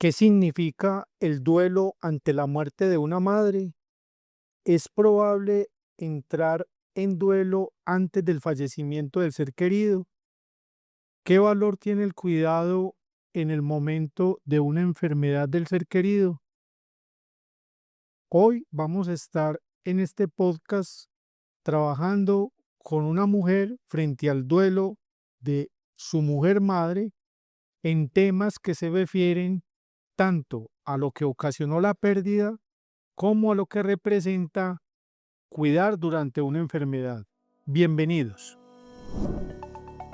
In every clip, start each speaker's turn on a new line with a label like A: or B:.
A: ¿Qué significa el duelo ante la muerte de una madre? ¿Es probable entrar en duelo antes del fallecimiento del ser querido? ¿Qué valor tiene el cuidado en el momento de una enfermedad del ser querido? Hoy vamos a estar en este podcast trabajando con una mujer frente al duelo de su mujer madre en temas que se refieren tanto a lo que ocasionó la pérdida como a lo que representa cuidar durante una enfermedad. Bienvenidos.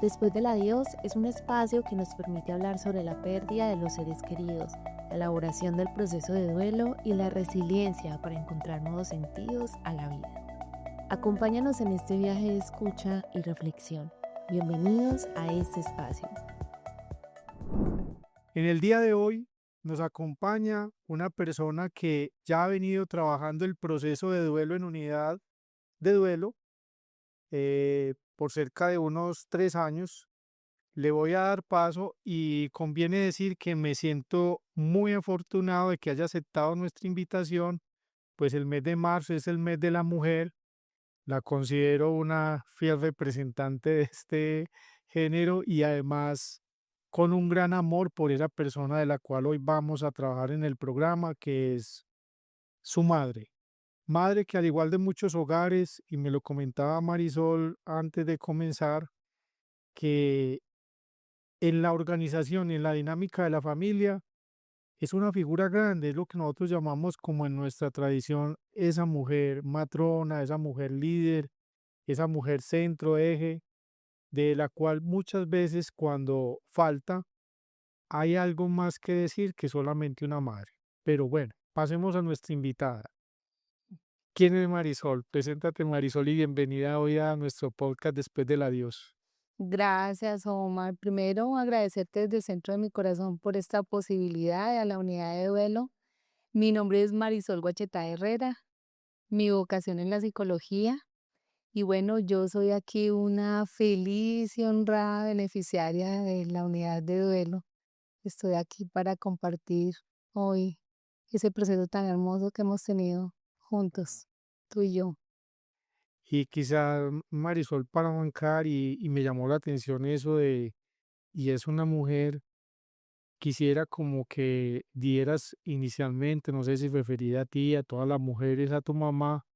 B: Después del adiós es un espacio que nos permite hablar sobre la pérdida de los seres queridos, la elaboración del proceso de duelo y la resiliencia para encontrar nuevos sentidos a la vida. Acompáñanos en este viaje de escucha y reflexión. Bienvenidos a este espacio.
A: En el día de hoy nos acompaña una persona que ya ha venido trabajando el proceso de duelo en unidad de duelo por cerca de unos 3 años. Le voy a dar paso y conviene decir que me siento muy afortunado de que haya aceptado nuestra invitación, pues el mes de marzo es el mes de la mujer. La considero una fiel representante de este género y además con un gran amor por esa persona de la cual hoy vamos a trabajar en el programa, que es su madre. Madre que al igual de muchos hogares, y me lo comentaba Marisol antes de comenzar, que en la organización y en la dinámica de la familia es una figura grande, es lo que nosotros llamamos como en nuestra tradición esa mujer matrona, esa mujer líder, esa mujer centro, eje, de la cual muchas veces cuando falta hay algo más que decir que solamente una madre. Pero bueno, pasemos a nuestra invitada. ¿Quién es Marisol? Preséntate, Marisol, y bienvenida hoy a nuestro podcast Después del Adiós.
B: Gracias, Omar. Primero, agradecerte desde el centro de mi corazón por esta posibilidad a la unidad de duelo. Mi nombre es Marisol Guachetá Herrera. Mi vocación en la psicología. Y bueno, yo soy aquí una feliz y honrada beneficiaria de la unidad de duelo. Estoy aquí para compartir hoy ese proceso tan hermoso que hemos tenido juntos, tú y yo.
A: Y quizá Marisol para bancar y me llamó la atención eso de, y es una mujer, quisiera como que dieras inicialmente, no sé si referida a ti, a todas las mujeres, a tu mamá,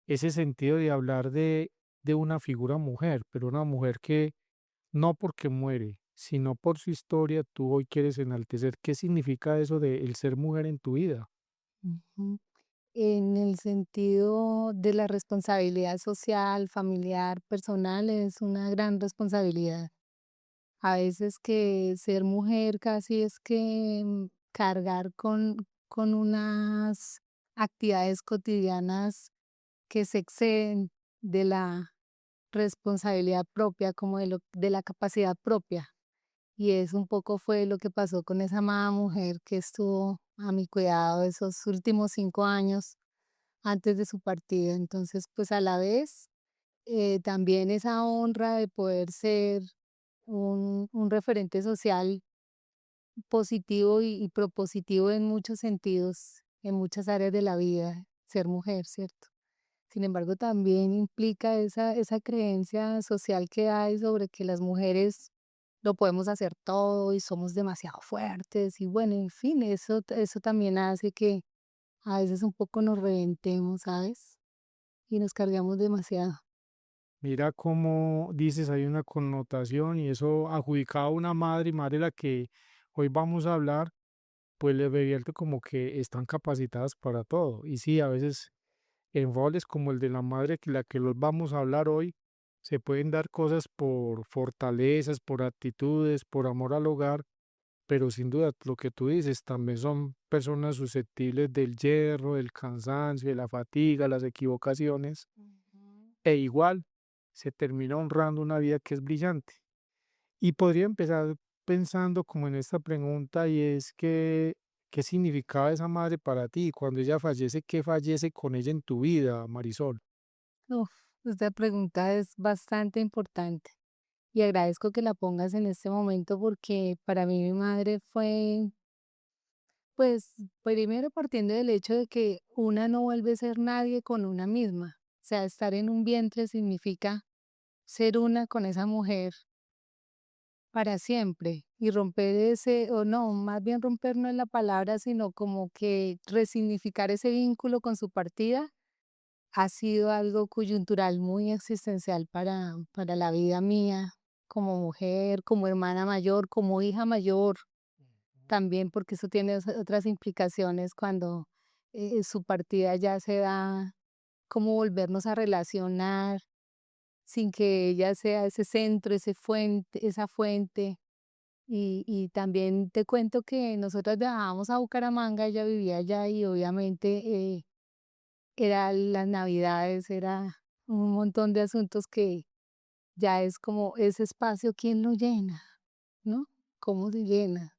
A: ese sentido de hablar de una figura mujer, pero una mujer que no porque muere, sino por su historia, tú hoy quieres enaltecer. ¿Qué significa eso de el ser mujer en tu vida?
B: Ujú. En el sentido de la responsabilidad social, familiar, personal, es una gran responsabilidad. A veces que ser mujer casi es que cargar con unas actividades cotidianas que se exceden de la responsabilidad propia, como de la capacidad propia. Y eso un poco fue lo que pasó con esa amada mujer que estuvo a mi cuidado esos últimos 5 años antes de su partida. Entonces, pues a la vez, también esa honra de poder ser un referente social positivo y propositivo en muchos sentidos, en muchas áreas de la vida, ser mujer, ¿cierto? Sin embargo, también implica esa creencia social que hay sobre que las mujeres lo podemos hacer todo y somos demasiado fuertes y bueno, en fin, eso también hace que a veces un poco nos reventemos, ¿sabes? Y nos cargamos demasiado.
A: Mira cómo dices, hay una connotación y eso adjudicado a una madre y madre la que hoy vamos a hablar, pues le revierte como que están capacitadas para todo. Y sí, a veces en roles como el de la madre, que la que los vamos a hablar hoy, se pueden dar cosas por fortalezas, por actitudes, por amor al hogar, pero sin duda lo que tú dices, también son personas susceptibles del hierro, del cansancio, de la fatiga, las equivocaciones,
B: Ujú.
A: e igual se termina honrando una vida que es brillante. Y podría empezar pensando como en esta pregunta y es que, ¿qué significaba esa madre para ti? Cuando ella fallece, ¿qué fallece con ella en tu vida, Marisol?
B: Uf, esta pregunta es bastante importante y agradezco que la pongas en este momento porque para mí mi madre fue Pues, primero partiendo del hecho de que una no vuelve a ser nadie con una misma. O sea, estar en un vientre significa ser una con esa mujer para siempre y romper ese, o no, más bien romper no es la palabra, sino como que resignificar ese vínculo con su partida ha sido algo coyuntural muy existencial para la vida mía como mujer, como hermana mayor, como hija mayor también, porque eso tiene otras implicaciones cuando su partida ya se da, cómo volvernos a relacionar sin que ella sea ese centro, ese fuente, esa fuente. Y también te cuento que nosotros viajábamos a Bucaramanga, ella vivía allá y obviamente era las navidades, era un montón de asuntos que ya es como ese espacio, ¿quién lo llena? ¿No? ¿Cómo se llena?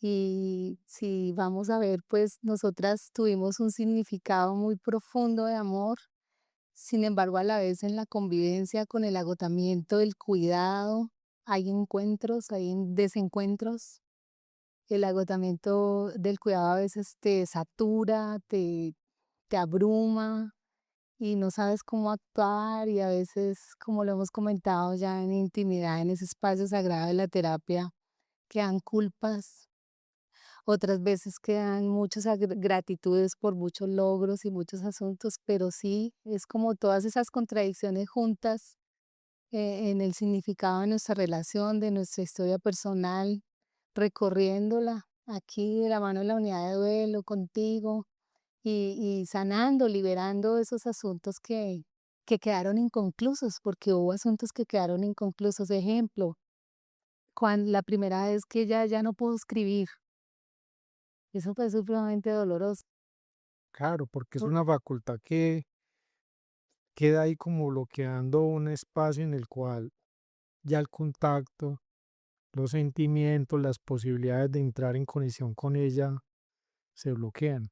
B: Y si vamos a ver, pues nosotras tuvimos un significado muy profundo de amor, sin embargo, a la vez en la convivencia con el agotamiento del cuidado, hay encuentros, hay desencuentros. El agotamiento del cuidado a veces te satura, te abruma y no sabes cómo actuar y a veces, como lo hemos comentado ya en intimidad, en ese espacio sagrado de la terapia, quedan culpas, otras veces quedan muchas gratitudes por muchos logros y muchos asuntos, pero sí, es como todas esas contradicciones juntas en el significado de nuestra relación, de nuestra historia personal, recorriéndola aquí de la mano de la unidad de duelo contigo y sanando, liberando esos asuntos que quedaron inconclusos, porque hubo asuntos que quedaron inconclusos. Ejemplo, cuando la primera vez que ella ya no pudo escribir, eso fue supremamente doloroso.
A: Claro, porque es
B: Por-
A: una facultad que queda ahí como bloqueando un espacio en el cual ya el contacto, los sentimientos, las posibilidades de entrar en conexión con ella se bloquean.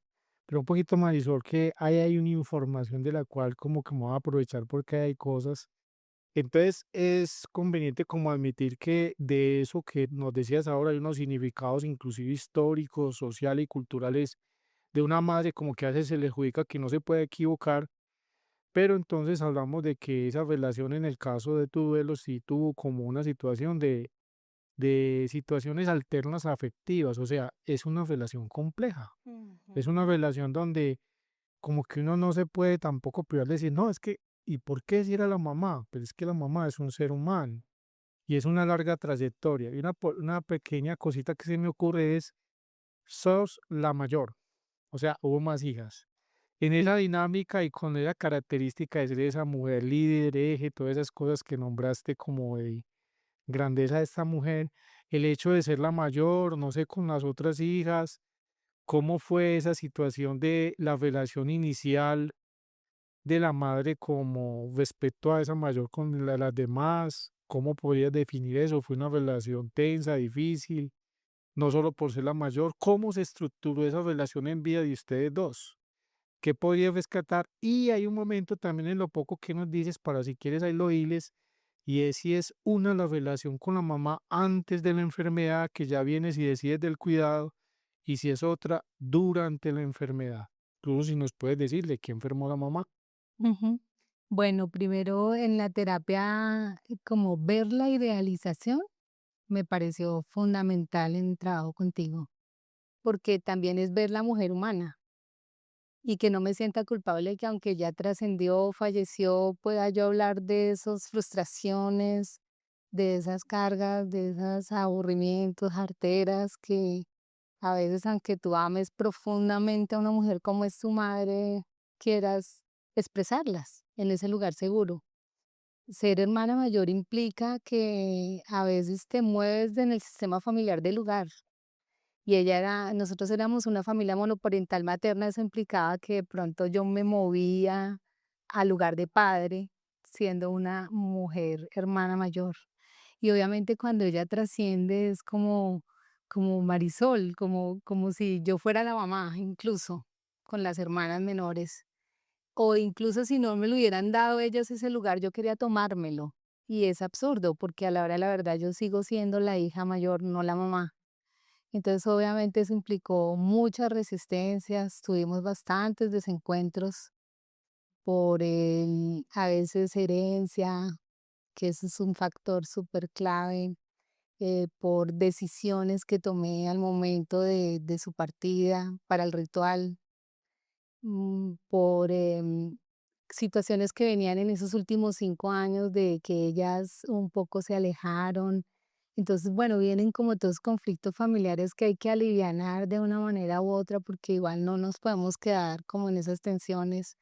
A: Pero un poquito, Marisol, que hay una información de la cual como que me voy a aprovechar porque hay cosas. Entonces es conveniente como admitir que de eso que nos decías ahora hay unos significados inclusive históricos, sociales y culturales de una madre como que a veces se le adjudica que no se puede equivocar, pero entonces hablamos de que esa relación en el caso de tu duelo sí tuvo como una situación de situaciones alternas afectivas, o sea, es una relación compleja, es una
B: Ujú.
A: relación donde como que uno no se puede tampoco privar de decir, no, es que, ¿y por qué decir a la mamá? Pero es que la mamá es un ser humano y es una larga trayectoria. Y una pequeña cosita que se me ocurre es, sos la mayor, o sea, hubo más hijas. En esa dinámica y con esa característica de ser esa mujer líder, eje, todas esas cosas que nombraste como de grandeza de esta mujer, el hecho de ser la mayor, no sé, con las otras hijas, ¿cómo fue esa situación de la relación inicial de la madre como respecto a esa mayor con las demás? ¿Cómo podrías definir eso? ¿Fue una relación tensa, difícil? No solo por ser la mayor, ¿cómo se estructuró esa relación en vida de ustedes dos? ¿Qué podrías rescatar? Y hay un momento también en lo poco que nos dices, para si quieres ahí lo hiles, y es si es una la relación con la mamá antes de la enfermedad, que ya vienes y decides del cuidado, y si es otra durante la enfermedad. Incluso si nos puedes decir de qué enfermó la mamá.
B: Ujú. Bueno, primero en la terapia, como ver la idealización me pareció fundamental en el trabajo contigo, porque también es ver la mujer humana y que no me sienta culpable que aunque ya trascendió, falleció, pueda yo hablar de esas frustraciones, de esas cargas, de esos aburrimientos, jarteras que a veces, aunque tú ames profundamente a una mujer como es tu madre, quieras expresarlas en ese lugar seguro. Ser hermana mayor implica que a veces te mueves en el sistema familiar del lugar. Y nosotros éramos una familia monoparental materna, eso implicaba que de pronto yo me movía al lugar de padre, siendo una mujer hermana mayor. Y obviamente cuando ella trasciende es como Marisol, como si yo fuera la mamá, incluso con las hermanas menores. O incluso si no me lo hubieran dado ellas ese lugar, yo quería tomármelo. Y es absurdo, porque a la hora de la verdad yo sigo siendo la hija mayor, no la mamá. Entonces, obviamente, eso implicó muchas resistencias, tuvimos bastantes desencuentros por a veces herencia, que eso es un factor súper clave, por decisiones que tomé al momento de su partida para el ritual, por situaciones que venían en esos últimos 5 años de que ellas un poco se alejaron. Entonces, bueno, vienen como todos conflictos familiares que hay que alivianar de una manera u otra porque igual no nos podemos quedar como en esas tensiones,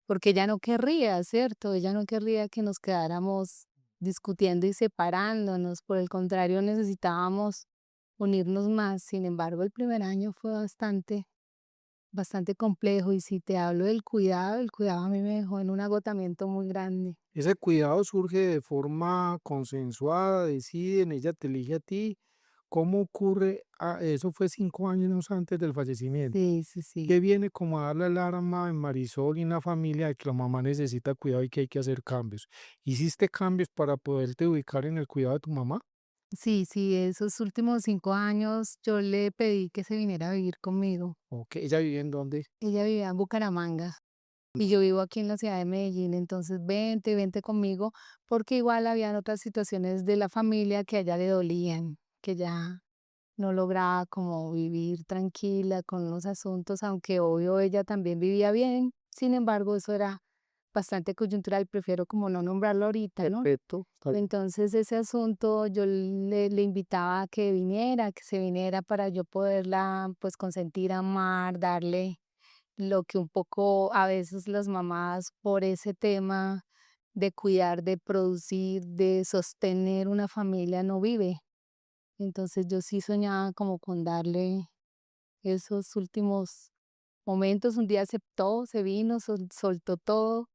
B: porque ella no querría, ¿cierto? Ella no querría que nos quedáramos discutiendo y separándonos, por el contrario, necesitábamos unirnos más. Sin embargo, el primer año fue bastante complejo, y si te hablo del cuidado, el cuidado a mí me dejó en un agotamiento muy grande.
A: Ese cuidado surge de forma consensuada, deciden, ella te elige a ti. ¿Cómo ocurre? Eso fue 5 años antes del fallecimiento.
B: Sí, sí, sí.
A: ¿Qué viene como a darle alarma en Marisol y en la familia de que la mamá necesita cuidado y que hay que hacer cambios? ¿Hiciste cambios para poderte ubicar en el cuidado de tu mamá?
B: Sí, sí, esos últimos 5 años yo le pedí que se viniera a vivir conmigo.
A: Ok, ¿ella vivía en dónde?
B: Ella vivía en Bucaramanga y yo vivo aquí en la ciudad de Medellín, entonces vente, vente conmigo, porque igual habían otras situaciones de la familia que a ella le dolían, que ya no lograba como vivir tranquila con los asuntos, aunque obvio ella también vivía bien. Sin embargo, eso era bastante coyuntural, prefiero como no nombrarlo ahorita, ¿no?
A: Perfecto.
B: Entonces ese asunto yo le invitaba a que viniera, que se viniera para yo poderla pues consentir, amar, darle lo que un poco a veces las mamás por ese tema de cuidar, de producir, de sostener una familia no vive. Entonces yo sí soñaba como con darle esos últimos momentos. Un día aceptó, se vino, soltó todo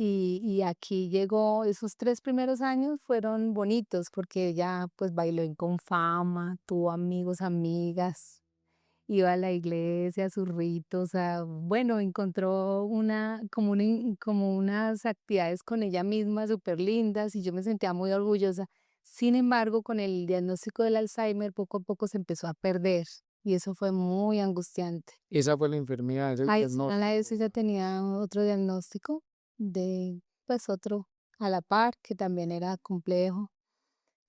B: y aquí llegó. Esos 3 primeros años fueron bonitos porque ella, pues, bailó en Confama, tuvo amigos, amigas, iba a la iglesia, a sus ritos, bueno, encontró como unas actividades con ella misma superlindas y yo me sentía muy orgullosa. Sin embargo, con el diagnóstico del Alzheimer, poco a poco se empezó a perder y eso fue muy angustiante.
A: Esa fue la enfermedad, ese
B: Adicional a eso,
A: diagnóstico.
B: ella tenía otro diagnóstico de, pues, otro a la par, que también era complejo.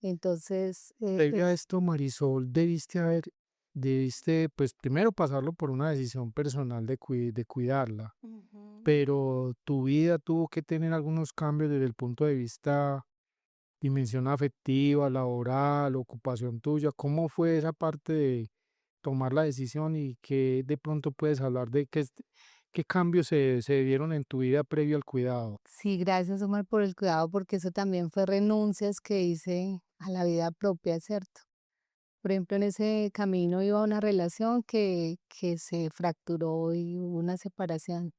B: Entonces,
A: Previo a esto, Marisol, debiste, pues primero pasarlo por una decisión personal de cuidarla,
B: ujú.
A: pero tu vida tuvo que tener algunos cambios desde el punto de vista dimensión afectiva, laboral, ocupación tuya. ¿Cómo fue esa parte de tomar la decisión y qué de pronto puedes hablar de qué cambios se dieron en tu vida previo al cuidado?
B: Sí, gracias, Omar, por el cuidado, porque eso también fue renuncias que hice a la vida propia, ¿cierto? Por ejemplo, en ese camino iba una relación que se fracturó y hubo una separación,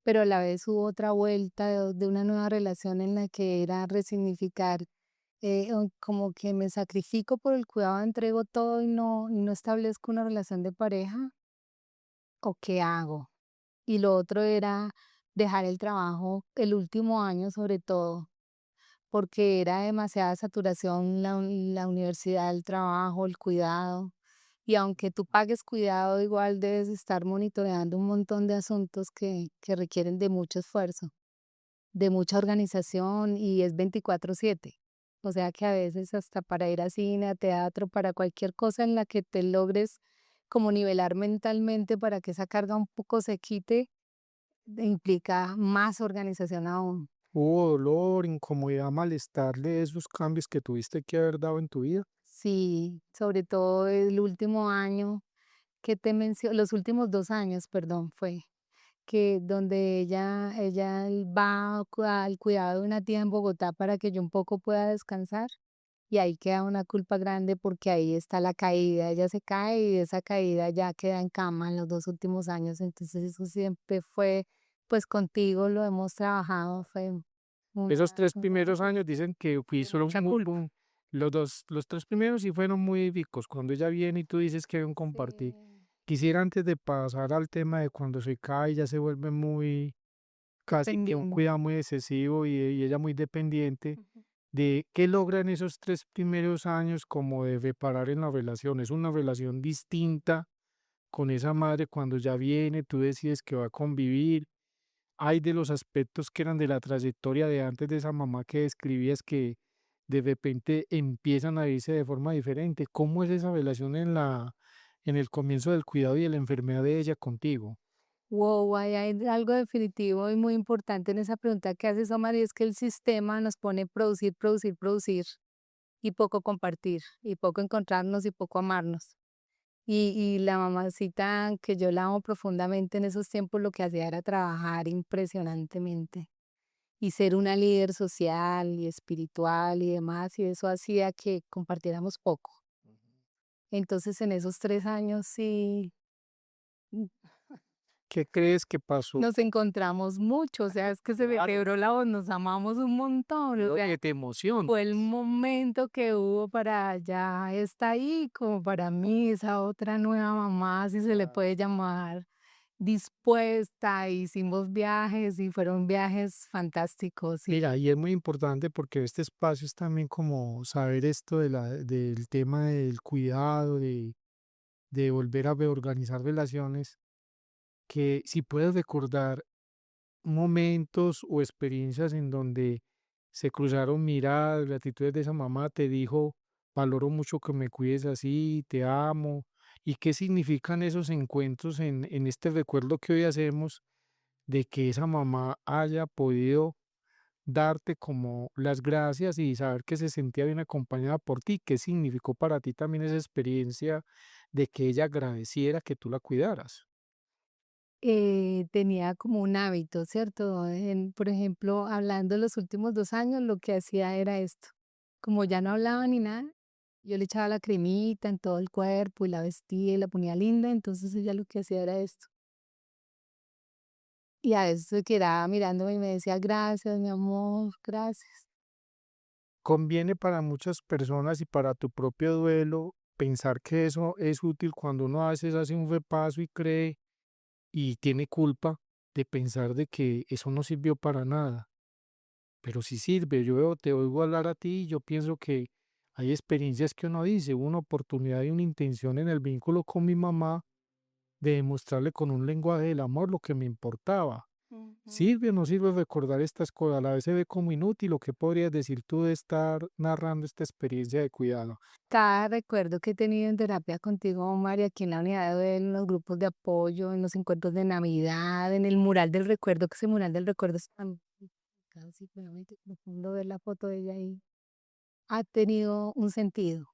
B: pero a la vez hubo otra vuelta de una nueva relación en la que era resignificar, como que me sacrifico por el cuidado, entrego todo y no establezco una relación de pareja, ¿o qué hago? Y lo otro era dejar el trabajo el último año sobre todo, porque era demasiada saturación la universidad, el trabajo, el cuidado. Y aunque tú pagues cuidado, igual debes estar monitoreando un montón de asuntos que requieren de mucho esfuerzo, de mucha organización y es 24/7. O sea que a veces hasta para ir a cine, a teatro, para cualquier cosa en la que te logres como nivelar mentalmente para que esa carga un poco se quite, implica más organización aún.
A: ¿Hubo dolor, incomodidad, malestar de esos cambios que tuviste que haber dado en tu vida?
B: Sí, sobre todo el último año que te menciono, los últimos 2 años, perdón, fue que donde ella va al cuidado de una tía en Bogotá para que yo un poco pueda descansar, y ahí queda una culpa grande porque ahí está la caída, ella se cae y esa caída ya queda en cama en los 2 últimos años, entonces eso siempre fue, pues contigo lo hemos trabajado, fue
A: Esos
B: una
A: 3 primeros años dicen que fui
B: de
A: solo
B: mucha culpa.
A: los 3 primeros sí fueron muy vicos, cuando ella viene y tú dices que hay un
B: Sí.
A: compartir. Quisiera antes de pasar al tema de cuando se cae, ya se vuelve muy, casi que un
B: Dependiente.
A: cuidado muy excesivo y ella muy dependiente,
B: Ujú.
A: de qué logran esos 3 primeros años como de reparar en la relación. ¿Es una relación distinta con esa madre cuando ya viene, tú decides que va a convivir? ¿Hay de los aspectos que eran de la trayectoria de antes de esa mamá que describías que de repente empiezan a irse de forma diferente? ¿Cómo es esa relación en el comienzo del cuidado y de la enfermedad de ella contigo?
B: Wow, ahí hay algo definitivo y muy importante en esa pregunta que haces, Omar, y es que el sistema nos pone producir, producir, producir y poco compartir, y poco encontrarnos y poco amarnos. Y la mamacita, que yo la amo profundamente en esos tiempos, lo que hacía era trabajar impresionantemente y ser una líder social y espiritual y demás, y eso hacía que compartiéramos poco. Entonces, en esos 3 años sí, mm,
A: ¿Qué crees que pasó?
B: nos encontramos mucho, o sea, es que se me
A: Claro,
B: quebró la voz, nos amamos un montón, o
A: veo
B: sea,
A: que te
B: fue el
A: emocionas.
B: momento que hubo para ya está ahí, como para mí, esa otra nueva mamá, si se le
A: Claro.
B: puede llamar, dispuesta, hicimos viajes y fueron viajes fantásticos. Y
A: Mira, y es muy importante porque este espacio es también como saber esto del tema del cuidado, de volver a reorganizar relaciones, que si puedes recordar momentos o experiencias en donde se cruzaron miradas, gratitudes de esa mamá, te dijo, valoro mucho que me cuides así, te amo, y qué significan esos encuentros en este recuerdo que hoy hacemos de que esa mamá haya podido darte como las gracias y saber que se sentía bien acompañada por ti. ¿Qué significó para ti también esa experiencia de que ella agradeciera que tú la cuidaras?
B: tenía como un hábito, ¿cierto? Por ejemplo, hablando los últimos 2 años, lo que hacía era esto. Como ya no hablaba ni nada, yo le echaba la cremita en todo el cuerpo y la vestía y la ponía linda, entonces ella lo que hacía era esto. Y a veces se quedaba mirándome y me decía: "Gracias, mi amor, gracias".
A: Conviene para muchas personas y para tu propio duelo pensar que eso es útil cuando uno a veces hace un repaso y cree y tiene culpa de pensar de que eso no sirvió para nada, pero sí sirve. Te oigo hablar a ti y yo pienso que hay experiencias que uno dice, hubo una oportunidad y una intención en el vínculo con mi mamá de demostrarle con un lenguaje del amor lo que me importaba.
B: Ujú.
A: ¿Sirve o no sirve recordar estas cosas? A la vez se ve como inútil. ¿O qué podrías decir tú de estar narrando esta experiencia de cuidado?
B: Cada recuerdo que he tenido en terapia contigo, Omar, y aquí en la unidad de duelo, en los grupos de apoyo, en los encuentros de Navidad, en el mural del recuerdo, que ese mural del recuerdo es tan casi supremamente profundo ver la foto de ella ahí, ha tenido un sentido,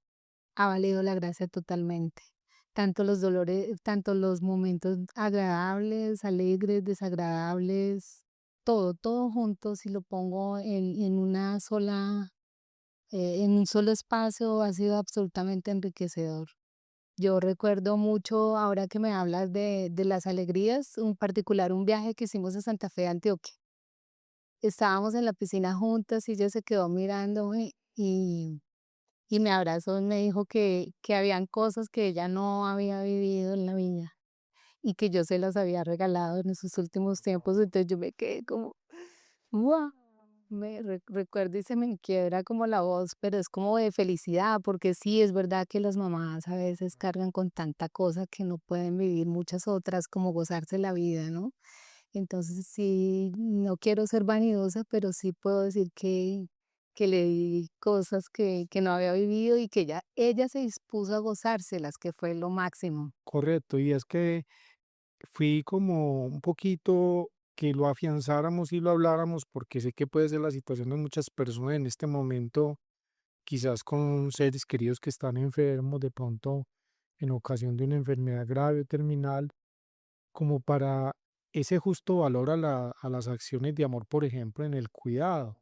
B: ha valido la gracia totalmente. Tanto los dolores, tanto los momentos agradables, alegres, desagradables, todo, todo junto, si lo pongo en una sola, en un solo espacio, ha sido absolutamente enriquecedor. Yo recuerdo mucho, ahora que me hablas de las alegrías, en particular un viaje que hicimos a Santa Fe, Antioquia. Estábamos en la piscina juntas y ella se quedó mirándome y me abrazó y me dijo que habían cosas que ella no había vivido en la vida y que yo se las había regalado en esos últimos tiempos. Entonces yo me quedé como, ¡guau! Recuerdo y se me quiebra como la voz, pero es como de felicidad, porque sí, es verdad que las mamás a veces cargan con tanta cosa que no pueden vivir muchas otras, como gozarse la vida, ¿no? Entonces sí, no quiero ser vanidosa, pero sí puedo decir que le di cosas que no había vivido y que ella se dispuso a gozárselas, que fue lo máximo.
A: Correcto, y es que fui como un poquito que lo afianzáramos y lo habláramos, porque sé que puede ser la situación de muchas personas en este momento, quizás con seres queridos que están enfermos, de pronto en ocasión de una enfermedad grave o terminal, como para ese justo valor a las acciones de amor, por ejemplo, en el cuidado.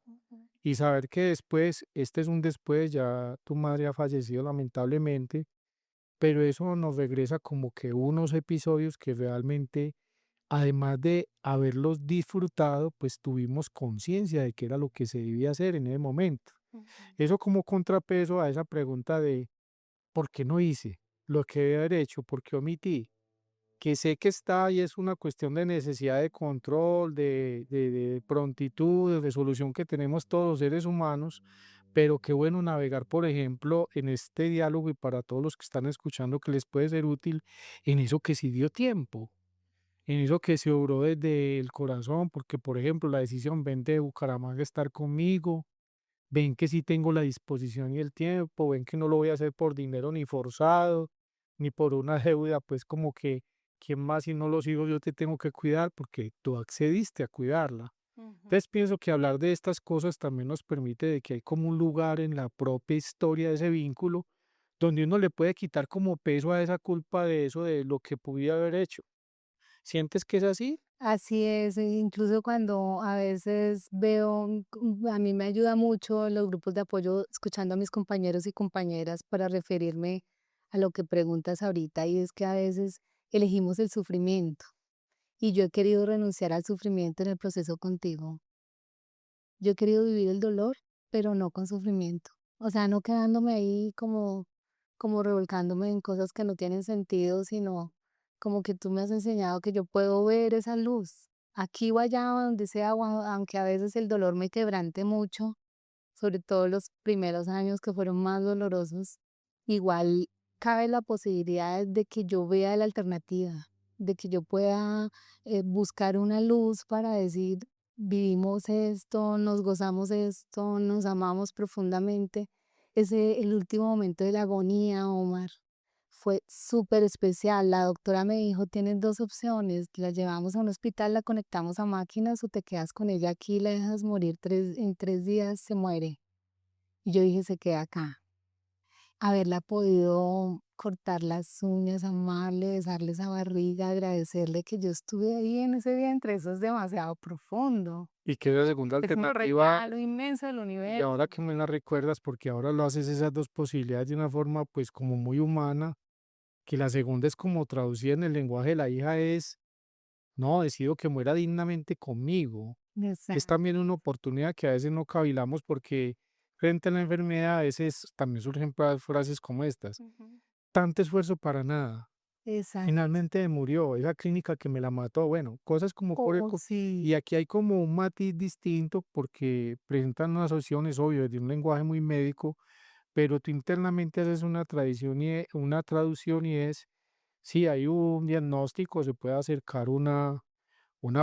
A: Y saber que después, este es un después, ya tu madre ha fallecido lamentablemente, pero eso nos regresa como que unos episodios que realmente, además de haberlos disfrutado, pues tuvimos conciencia de que era lo que se debía hacer en ese momento. Eso como contrapeso a esa pregunta de ¿por qué no hice lo que debía haber hecho? ¿Por qué omití? Que sé que está y es una cuestión de necesidad de control, de prontitud, de resolución que tenemos todos los seres humanos, pero qué bueno navegar, por ejemplo, en este diálogo y para todos los que están escuchando que les puede ser útil en eso que sí dio tiempo, en eso que se obró desde el corazón, porque, por ejemplo, la decisión, ven de Bucaramanga a estar conmigo, ven que sí tengo la disposición y el tiempo, ven que no lo voy a hacer por dinero ni forzado, ni por una deuda, pues como que, ¿quién más si no lo sigo yo te tengo que cuidar? Porque tú accediste a cuidarla.
B: Ujú.
A: Entonces pienso que hablar de estas cosas también nos permite de que hay como un lugar en la propia historia de ese vínculo donde uno le puede quitar como peso a esa culpa de eso, de lo que pudiera haber hecho. ¿Sientes que es así?
B: Así es, incluso cuando a veces veo, a mí me ayuda mucho los grupos de apoyo escuchando a mis compañeros y compañeras para referirme a lo que preguntas ahorita, y es que a veces elegimos el sufrimiento, y yo he querido renunciar al sufrimiento en el proceso contigo. Yo he querido vivir el dolor, pero no con sufrimiento. O sea, no quedándome ahí como revolcándome en cosas que no tienen sentido, sino como que tú me has enseñado que yo puedo ver esa luz, aquí o allá, donde sea, aunque a veces el dolor me quebrante mucho, sobre todo los primeros años que fueron más dolorosos, igual cabe la posibilidad de que yo vea la alternativa, de que yo pueda buscar una luz para decir, vivimos esto, nos gozamos esto, nos amamos profundamente. Ese, el último momento de la agonía, Omar, fue súper especial. La doctora me dijo, tienes dos opciones, la llevamos a un hospital, la conectamos a máquinas o te quedas con ella aquí y la dejas morir en 3 días, se muere. Y yo dije, se queda acá. Haberla podido cortar las uñas, amarle, besarle esa barriga, agradecerle que yo estuve ahí en ese vientre, eso es demasiado profundo.
A: Y que es la segunda
B: Es un
A: alternativa,
B: regalo inmenso del
A: y
B: universo.
A: ahora que me la recuerdas, porque ahora lo haces esas dos posibilidades de una forma pues como muy humana, que la segunda es como traducida en el lenguaje de la hija es, no, decido que muera dignamente conmigo, que es
B: Exacto.
A: también una oportunidad que a veces no cavilamos porque frente a la enfermedad a veces también surgen frases como estas,
B: Ujú.
A: tanto esfuerzo para nada,
B: Exacto.
A: finalmente murió, esa clínica que me la mató, bueno, cosas como por
B: Oh, sí,
A: y aquí hay como un matiz distinto porque presentan unas opciones, obvio, de un lenguaje muy médico, pero tú internamente haces una tradición y una traducción y es, sí, hay un diagnóstico, se puede acercar una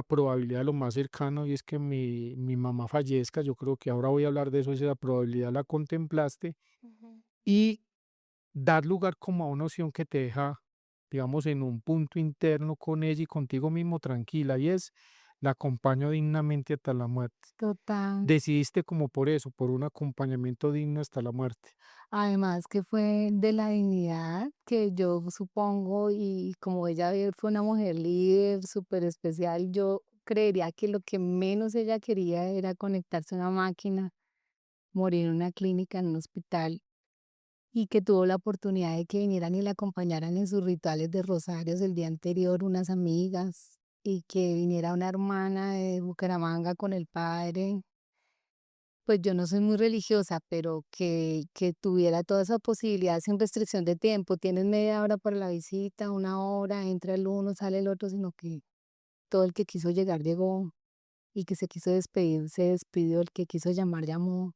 A: probabilidad lo más cercano y es que mi mamá fallezca. Yo creo que ahora voy a hablar de eso, esa probabilidad la contemplaste
B: ujú,
A: y dar lugar como a una opción que te deja, digamos, en un punto interno con ella y contigo mismo tranquila y es, la acompaño dignamente hasta la muerte.
B: total.
A: Decidiste como por eso, por un acompañamiento digno hasta la muerte.
B: Además que fue de la dignidad que yo supongo, y como ella fue una mujer líder súper especial, yo creería que lo que menos ella quería era conectarse a una máquina, morir en una clínica, en un hospital, y que tuvo la oportunidad de que vinieran y la acompañaran en sus rituales de rosarios el día anterior, unas amigas, y que viniera una hermana de Bucaramanga con el padre. Pues yo no soy muy religiosa, pero que tuviera toda esa posibilidad sin restricción de tiempo. Tienes media hora para la visita, una hora, entra el uno, sale el otro, sino que todo el que quiso llegar llegó, y que se quiso despedir, se despidió, el que quiso llamar, llamó.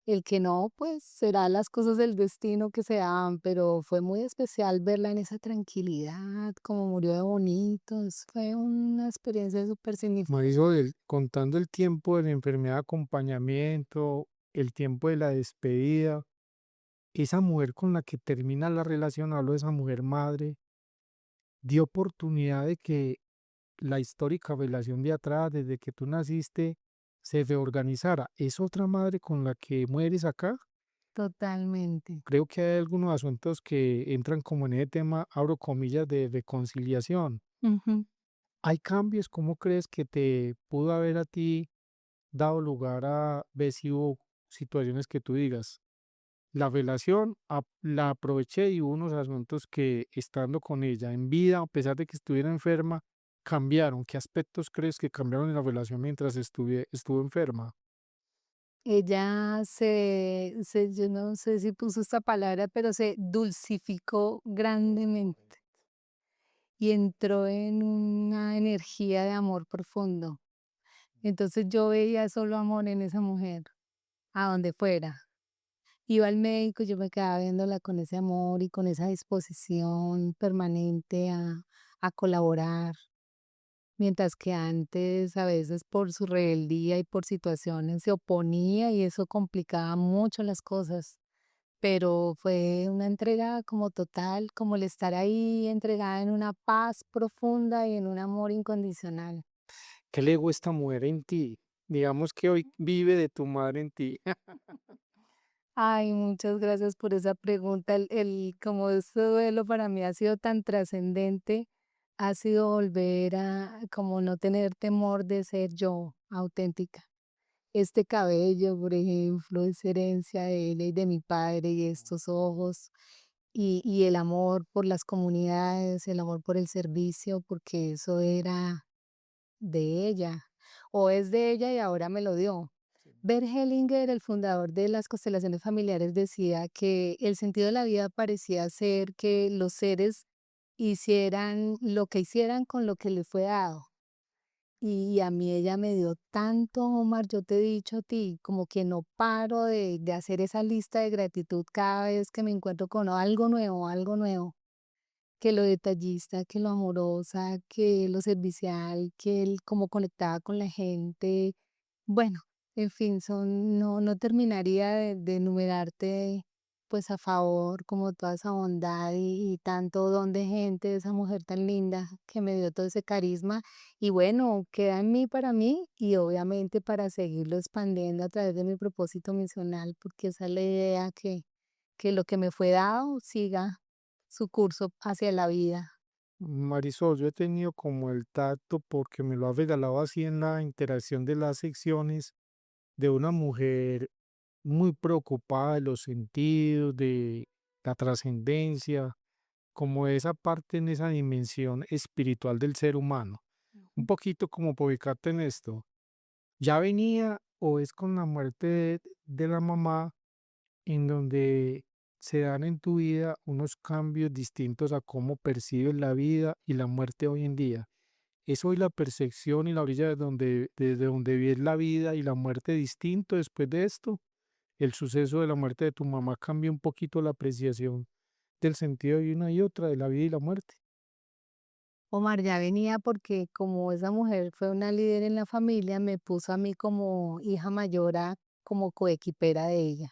B: El que no, pues será las cosas del destino que se dan, pero fue muy especial verla en esa tranquilidad, como murió de bonitos. Fue una experiencia súper
A: Como
B: significativa.
A: digo, contando el tiempo de la enfermedad de acompañamiento, el tiempo de la despedida, esa mujer con la que termina la relación, hablo de esa mujer madre, dio oportunidad de que la histórica relación de atrás, desde que tú naciste, se reorganizara. ¿Es otra madre con la que mueres acá?
B: Totalmente.
A: Creo que hay algunos asuntos que entran como en ese tema, abro comillas, de reconciliación.
B: Ujú.
A: ¿Hay cambios? ¿Cómo crees que te pudo haber a ti dado lugar a ver si hubo situaciones que tú digas, la relación la aproveché y hubo unos asuntos que estando con ella en vida, a pesar de que estuviera enferma, cambiaron? ¿Qué aspectos crees que cambiaron en la relación mientras estuvo enferma?
B: Ella yo no sé si puso esta palabra, pero se dulcificó grandemente y entró en una energía de amor profundo. Entonces yo veía solo amor en esa mujer, a donde fuera. iba al médico, yo me quedaba viéndola con ese amor y con esa disposición permanente a colaborar, mientras que antes a veces por su rebeldía y por situaciones se oponía y eso complicaba mucho las cosas. Pero fue una entrega como total, como el estar ahí entregada en una paz profunda y en un amor incondicional.
A: ¿Qué legó esta mujer en ti? Digamos que hoy vive de tu madre en ti.
B: Ay, muchas gracias por esa pregunta. Como este duelo para mí ha sido tan trascendente, ha sido volver a como no tener temor de ser yo auténtica. Este cabello, por ejemplo, es herencia de ella y de mi padre, y estos ojos, y el amor por las comunidades, el amor por el servicio, porque eso era de ella, o es de ella y ahora me lo dio. Bert Hellinger, el fundador de las constelaciones familiares, decía que el sentido de la vida parecía ser que los seres hicieran lo que hicieran con lo que les fue dado. Y a mí ella me dio tanto, Omar, yo te he dicho a ti, como que no paro de hacer esa lista de gratitud cada vez que me encuentro con algo nuevo, que lo detallista, que lo amorosa, que lo servicial, que el cómo conectaba con la gente. Bueno, en fin, no terminaría de enumerarte pues a favor como toda esa bondad y tanto don de gente, esa mujer tan linda que me dio todo ese carisma. Y bueno, queda en mí para mí y obviamente para seguirlo expandiendo a través de mi propósito misional, porque esa es la idea que lo que me fue dado siga su curso hacia la vida.
A: Marisol, yo he tenido como el tacto porque me lo ha regalado así en la interacción de las secciones de una mujer muy preocupada de los sentidos, de la trascendencia, como esa parte en esa dimensión espiritual del ser humano. Un
B: Ujú.
A: poquito como para ubicarte en esto. ¿Ya venía o es con la muerte de la mamá en donde se dan en tu vida unos cambios distintos a cómo percibes la vida y la muerte hoy en día? ¿Es hoy la percepción y la orilla desde donde ves la vida y la muerte distinto después de esto? ¿El suceso de la muerte de tu mamá cambia un poquito la apreciación del sentido de una y otra, de la vida y la muerte?
B: Omar ya venía porque como esa mujer fue una líder en la familia, me puso a mí como hija mayor como coequipera de ella.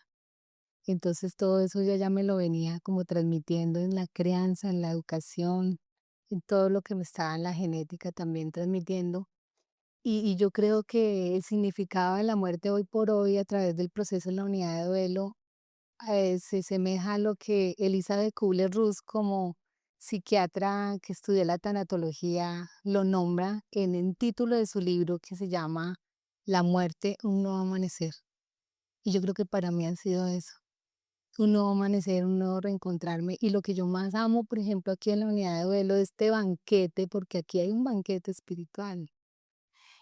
B: Entonces todo eso yo ya me lo venía como transmitiendo en la crianza, en la educación, en todo lo que me estaba en la genética también transmitiendo. Y yo creo que el significado de la muerte hoy por hoy a través del proceso en la unidad de duelo se asemeja a lo que Elizabeth Kubler-Ross, como psiquiatra que estudia la tanatología, lo nombra en el título de su libro que se llama La muerte, un nuevo amanecer. Y yo creo que para mí ha sido eso, un nuevo amanecer, un nuevo reencontrarme. Y lo que yo más amo, por ejemplo, aquí en la unidad de duelo, es este banquete, porque aquí hay un banquete espiritual.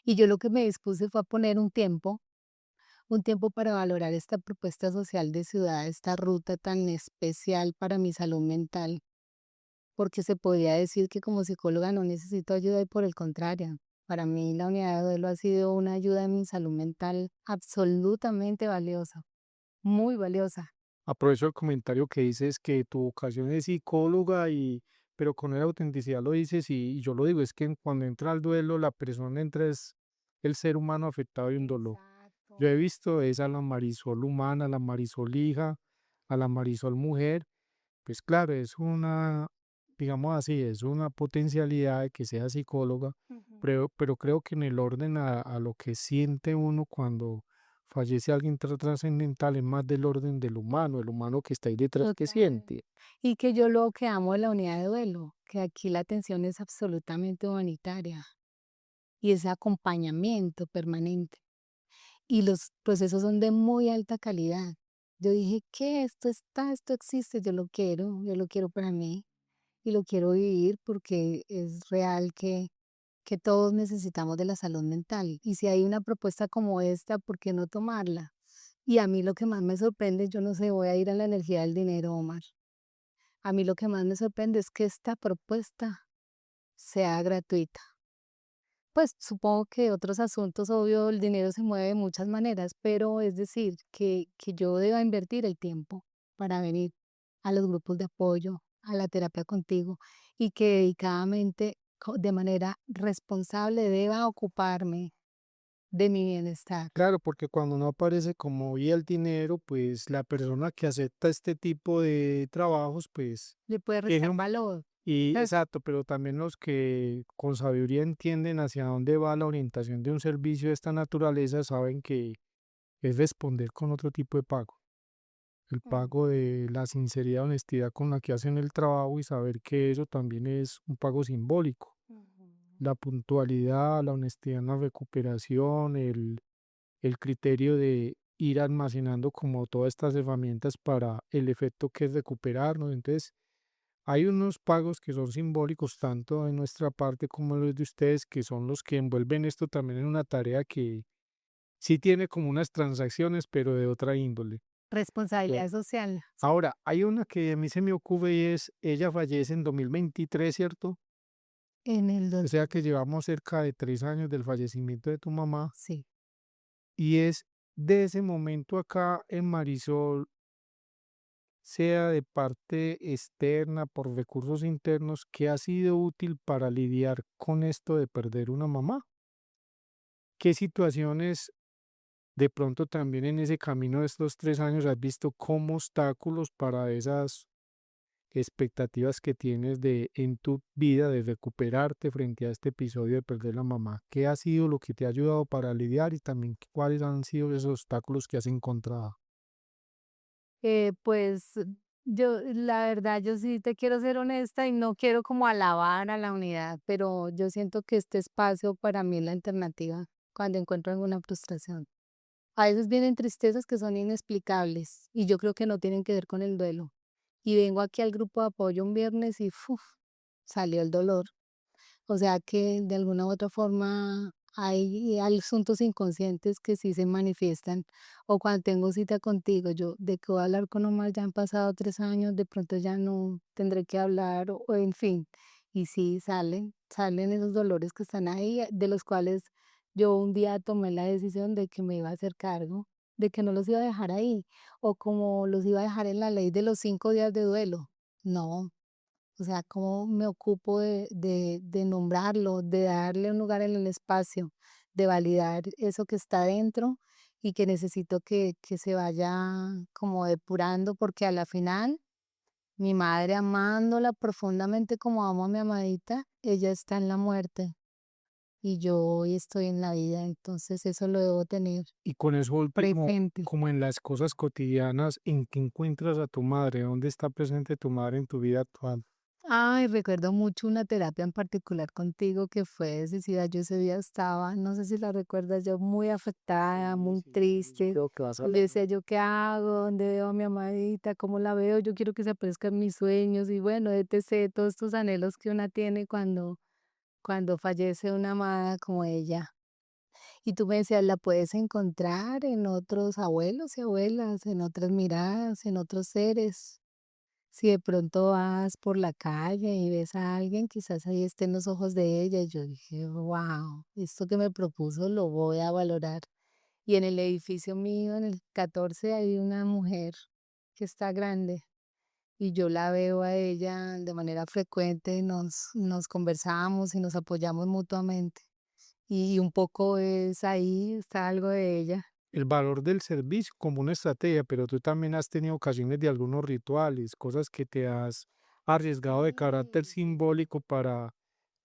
B: Y yo lo que me dispuse fue a poner un tiempo para valorar esta propuesta social de ciudad, esta ruta tan especial para mi salud mental, porque se podría decir que como psicóloga no necesito ayuda y por el contrario, para mí la unidad de duelo ha sido una ayuda en mi salud mental absolutamente valiosa, muy valiosa.
A: Aprovecho el comentario que dices que tu vocación es psicóloga pero con la autenticidad lo dices y yo lo digo, es que cuando entra al duelo la persona entra es el ser humano afectado de un dolor. Yo
B: Exacto.
A: he visto es a la Marisol humana, a la Marisol hija, a la Marisol mujer. Pues claro, es una, digamos así, es una potencialidad de que sea psicóloga,
B: Ujú.
A: pero creo que en el orden a lo que siente uno cuando fallece alguien trascendental es más del orden del humano, el humano que está ahí detrás que
B: Total.
A: siente.
B: Y que yo lo que amo de la unidad de duelo, que aquí la atención es absolutamente humanitaria y ese acompañamiento permanente. Y los procesos son de muy alta calidad. Yo dije: "¿Qué? Esto está, esto existe, yo lo quiero para mí y lo quiero vivir", porque es real que todos necesitamos de la salud mental. Y si hay una propuesta como esta, ¿por qué no tomarla? Y a mí lo que más me sorprende, yo no sé, voy a ir a la energía del dinero, Omar. A mí lo que más me sorprende es que esta propuesta sea gratuita. Pues supongo que otros asuntos, obvio, el dinero se mueve de muchas maneras, pero es decir, que yo deba invertir el tiempo para venir a los grupos de apoyo, a la terapia contigo y que dedicadamente, de manera responsable, deba ocuparme de mi bienestar.
A: Claro, porque cuando no aparece como vía el dinero, pues la persona que acepta este tipo de trabajos, pues
B: Le puede
A: tiene
B: restar
A: un...
B: valor.
A: Y
B: Es
A: exacto, pero también los que con sabiduría entienden hacia dónde va la orientación de un servicio de esta naturaleza saben que es responder con otro tipo de pago. El
B: Mm,
A: pago de la sinceridad, honestidad con la que hacen el trabajo y saber que eso también es un pago simbólico.
B: ujú.
A: La puntualidad, la honestidad en la recuperación, el criterio de ir almacenando como todas estas herramientas para el efecto que es recuperarnos. Entonces, hay unos pagos que son simbólicos tanto de nuestra parte como los de ustedes, que son los que envuelven esto también en una tarea que sí tiene como unas transacciones, pero de otra índole.
B: Responsabilidad social, sí.
A: Ahora, hay una que a mí se me ocurre y es, ella fallece en 2023, ¿cierto?
B: En el
A: O
B: 2000,
A: sea que llevamos cerca de 3 años del fallecimiento de tu mamá
B: sí.
A: y es de ese momento acá en Marisol, sea de parte externa, por recursos internos, que ha sido útil para lidiar con esto de perder una mamá. ¿Qué situaciones de pronto también en ese camino de estos 3 años has visto como obstáculos para esas expectativas que tienes de en tu vida de recuperarte frente a este episodio de perder la mamá? ¿Qué ha sido lo que te ha ayudado para lidiar y también cuáles han sido esos obstáculos que has encontrado?
B: Pues yo, la verdad, yo sí te quiero ser honesta y no quiero como alabar a la unidad, pero yo siento que este espacio para mí es la alternativa cuando encuentro alguna frustración. A veces vienen tristezas que son inexplicables y yo creo que no tienen que ver con el duelo. Y vengo aquí al grupo de apoyo un viernes y ¡fuf! Salió el dolor. O sea que de alguna u otra forma hay asuntos inconscientes que sí se manifiestan. O cuando tengo cita contigo, yo de que voy a hablar con Omar, ya han pasado 3 años, de pronto ya no tendré que hablar, o en fin. Y sí, salen esos dolores que están ahí, de los cuales yo un día tomé la decisión de que me iba a hacer cargo, de que no los iba a dejar ahí, o como los iba a dejar en la ley de los 5 días de duelo. No, o sea, cómo me ocupo de nombrarlo, de darle un lugar en el espacio, de validar eso que está dentro y que necesito que se vaya como depurando, porque a la final, mi madre amándola profundamente como amo a mi amadita, ella está en la muerte y yo hoy estoy en la vida, entonces eso lo debo tener
A: Y con eso último,
B: presente.
A: como en las cosas cotidianas, ¿en qué encuentras a tu madre? ¿Dónde está presente tu madre en tu vida actual?
B: Ay, recuerdo mucho una terapia en particular contigo que fue decisiva. Yo ese día estaba, no sé si la recuerdas, yo muy afectada,
A: Sí,
B: muy
A: sí, sí,
B: triste.
A: creo que vas a
B: Y le
A: hablar.
B: decía yo, ¿qué hago? ¿Dónde veo a mi amadita? ¿Cómo la veo? Yo quiero que se aparezca en mis sueños y bueno, etc. Todos estos anhelos que una tiene cuando fallece una amada como ella. Y tú me decías, la puedes encontrar en otros abuelos y abuelas, en otras miradas, en otros seres. Si de pronto vas por la calle y ves a alguien, quizás ahí estén los ojos de ella. Y yo dije, wow, esto que me propuso lo voy a valorar. Y en el edificio mío, en el 14 hay una mujer que está grande y yo la veo a ella de manera frecuente, nos conversamos y nos apoyamos mutuamente. Y un poco es ahí, está algo de ella.
A: El valor del servicio como una estrategia, pero tú también has tenido ocasiones de algunos rituales, cosas que te has arriesgado de carácter
B: Sí, sí.
A: simbólico para,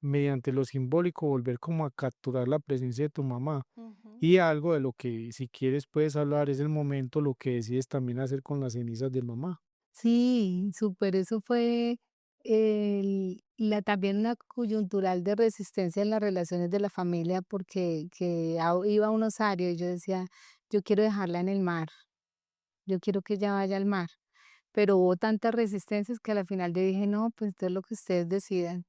A: mediante lo simbólico, volver como a capturar la presencia de tu mamá.
B: Ujú.
A: Y algo de lo que si quieres puedes hablar es el momento, lo que decides también hacer con las cenizas de mamá.
B: Sí, súper, eso fue también una coyuntural de resistencia en las relaciones de la familia porque iba a un osario y yo decía, yo quiero dejarla en el mar, yo quiero que ella vaya al mar, pero hubo tantas resistencias que a la final yo dije, no, pues esto es lo que ustedes decidan.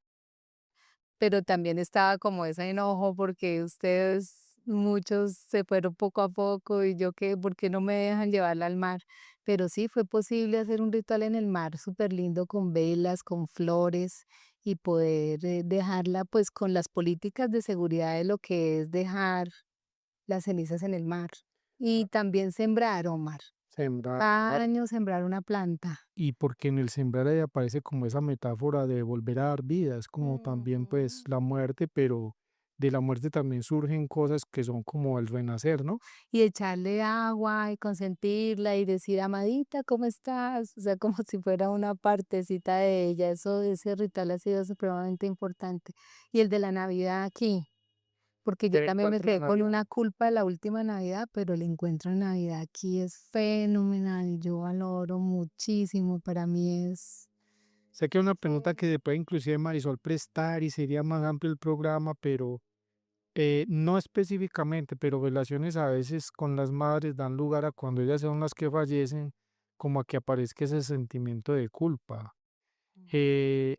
B: Pero también estaba como ese enojo porque ustedes, muchos se fueron poco a poco y yo que, ¿por qué no me dejan llevarla al mar? Pero sí, fue posible hacer un ritual en el mar súper lindo con velas, con flores y poder dejarla pues con las políticas de seguridad de lo que es dejar las cenizas en el mar. Y también sembrar, Omar.
A: Sembrar.
B: Cada año sembrar una planta.
A: Y porque en el sembrar ahí aparece como esa metáfora de volver a dar vida, es como también pues
B: Ujú.
A: la muerte, pero de la muerte también surgen cosas que son como el renacer, ¿no?
B: Y echarle agua y consentirla y decir: "Amadita, ¿cómo estás?". O sea, como si fuera una partecita de ella. Eso, ese ritual ha sido supremamente importante. Y el de la Navidad aquí, porque yo
A: Tener en
B: también me
A: cuenta la
B: quedé con
A: Navidad.
B: una culpa de la última Navidad, pero el encuentro en Navidad aquí es fenomenal. Yo valoro muchísimo. Para mí es
A: Sé que es una pregunta
B: Mm.
A: que se puede inclusive Marisol prestar y sería más amplio el programa, pero no específicamente, pero relaciones a veces con las madres dan lugar a cuando ellas son las que fallecen, como a que aparezca ese sentimiento de culpa. Eh,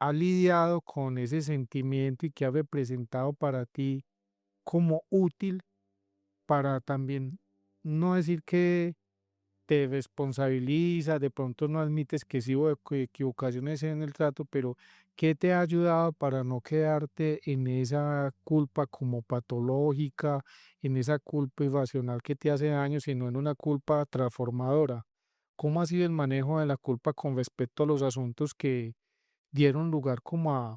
A: ¿Ha lidiado con ese sentimiento y que ha representado para ti como útil para también no decir que te responsabilizas, de pronto no admites que sí hubo equivocaciones en el trato, pero ¿qué te ha ayudado para no quedarte en esa culpa como patológica, en esa culpa irracional que te hace daño, sino en una culpa transformadora? ¿Cómo ha sido el manejo de la culpa con respecto a los asuntos que dieron lugar como a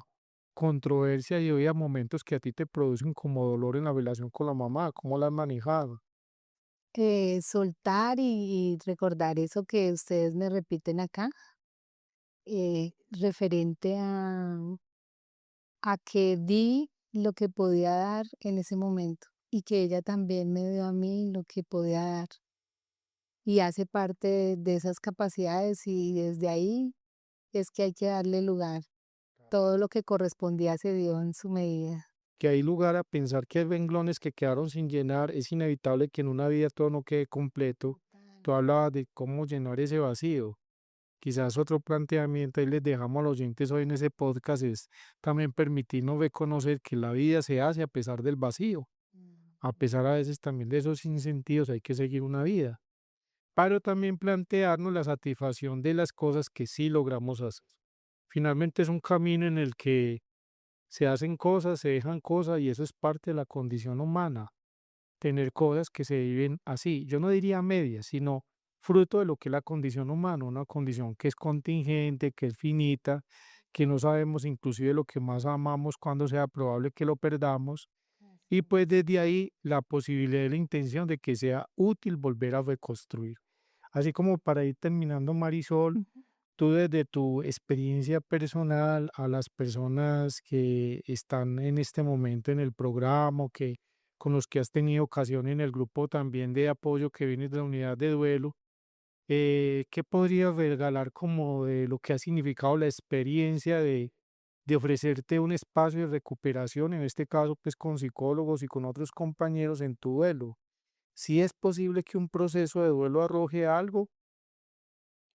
A: controversia y hoy a momentos que a ti te producen como dolor en la relación con la mamá? ¿Cómo la has manejado?
B: Soltar y recordar eso que ustedes me repiten acá, referente a que di lo que podía dar en ese momento y que ella también me dio a mí lo que podía dar y hace parte de esas capacidades y desde ahí es que hay que darle lugar. Todo lo que correspondía se dio en su medida.
A: Que hay lugar a pensar que hay renglones que quedaron sin llenar, es inevitable que en una vida todo no quede completo.
B: Total.
A: Tú hablabas de cómo llenar ese vacío. Quizás otro planteamiento y les dejamos a los oyentes hoy en ese podcast es también permitirnos reconocer que la vida se hace a pesar del vacío, a
B: Mm.
A: pesar a veces también de esos sinsentidos hay que seguir una vida, pero también plantearnos la satisfacción de las cosas que sí logramos hacer. Finalmente es un camino en el que se hacen cosas, se dejan cosas y eso es parte de la condición humana, tener cosas que se viven así. Yo no diría medias, sino fruto de lo que es la condición humana, una condición que es contingente, que es finita, que no sabemos inclusive lo que más amamos cuando sea probable que lo perdamos. Y
B: Así
A: pues
B: es.
A: desde ahí la posibilidad y la intención de que sea útil volver a reconstruir. Así como para ir terminando, Marisol,
B: Ujú.
A: tú desde tu experiencia personal a las personas que están en este momento en el programa o que con los que has tenido ocasión en el grupo también de apoyo que vienes de la unidad de duelo, ¿qué podrías regalar como de lo que ha significado la experiencia de ofrecerte un espacio de recuperación, en este caso pues con psicólogos y con otros compañeros en tu duelo? Si es posible que un proceso de duelo arroje algo.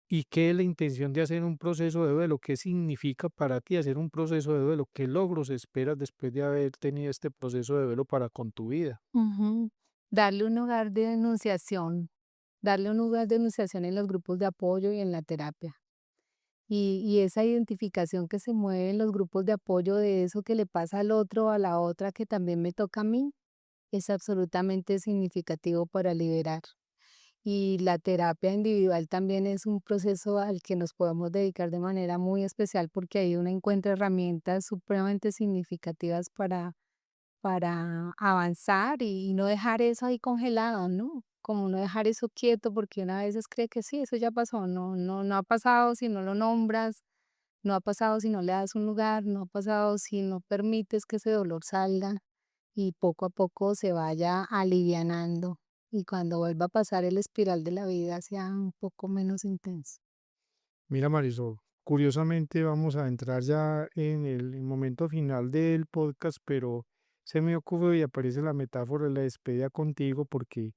A: ¿Y qué es la intención de hacer un proceso de duelo? ¿Qué significa para ti hacer un proceso de duelo? ¿Qué logros esperas después de haber tenido este proceso de duelo para con tu vida?
B: Ujú. Darle un lugar de enunciación, darle un lugar de enunciación en los grupos de apoyo y en la terapia. Y esa identificación que se mueve en los grupos de apoyo de eso que le pasa al otro o a la otra que también me toca a mí, es absolutamente significativo para liberar. Y la terapia individual también es un proceso al que nos podemos dedicar de manera muy especial porque ahí uno encuentra herramientas supremamente significativas para avanzar y no dejar eso ahí congelado, ¿no? Como no dejar eso quieto, porque una vez cree que sí, eso ya pasó, no ha pasado si no lo nombras, no ha pasado si no le das un lugar, no ha pasado si no permites que ese dolor salga y poco a poco se vaya alivianando y cuando vuelva a pasar el espiral de la vida sea un poco menos intenso.
A: Mira, Marisol, curiosamente vamos a entrar ya en el momento final del podcast, pero se me ocurrió y aparece la metáfora de la despedida contigo porque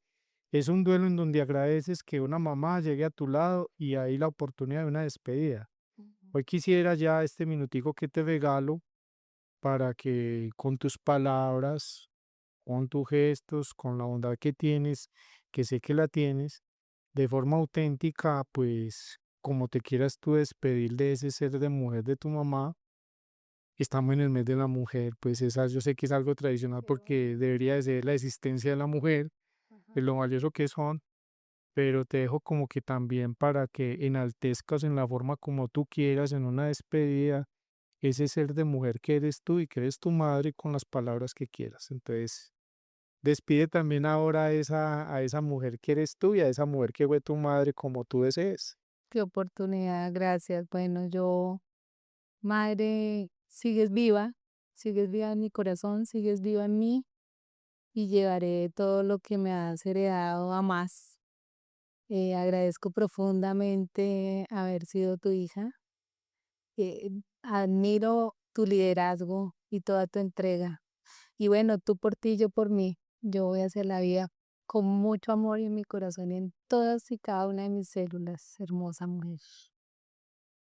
A: es un duelo en donde agradeces que una mamá llegue a tu lado y hay la oportunidad de una despedida.
B: Ujú.
A: Hoy quisiera ya este minutico que te regalo para que con tus palabras, con tus gestos, con la bondad que tienes, que sé que la tienes, de forma auténtica, pues como te quieras tú despedir de ese ser de mujer de tu mamá, Estamos en el mes de la mujer, pues esa yo sé que es algo tradicional
B: Qué bonito.
A: porque debería de ser la existencia de la mujer,
B: Ajá.
A: de lo valioso que son, pero te dejo como que también para que enaltezcas en la forma como tú quieras en una despedida ese ser de mujer que eres tú y que eres tu madre con las palabras que quieras. Entonces, despide también ahora a esa mujer que eres tú y a esa mujer que fue tu madre como tú desees.
B: Qué oportunidad, gracias. Bueno, yo, madre, sigues viva en mi corazón, sigues viva en mí y llevaré todo lo que me has heredado a más. Agradezco profundamente haber sido tu hija. Admiro tu liderazgo y toda tu entrega. Y bueno, tú por ti, yo por mí. Yo voy a hacer la vida con mucho amor en mi corazón, en todas y cada una de mis células, hermosa mujer.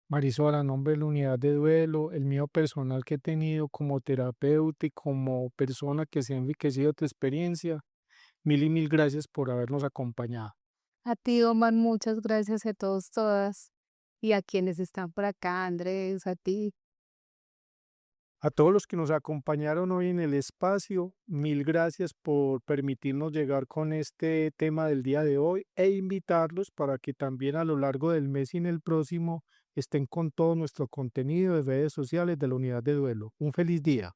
A: Marisol, a nombre de la unidad de duelo, el mío personal que he tenido como terapeuta y como persona que se ha enriquecido tu experiencia, mil y mil gracias por habernos acompañado.
B: A ti, Omar, muchas gracias a todos, todas. Y a quienes están por acá, Andrés, a ti.
A: A todos los que nos acompañaron hoy en el espacio, mil gracias por permitirnos llegar con este tema del día de hoy e invitarlos para que también a lo largo del mes y en el próximo estén con todo nuestro contenido de redes sociales de la unidad de duelo. Un feliz día.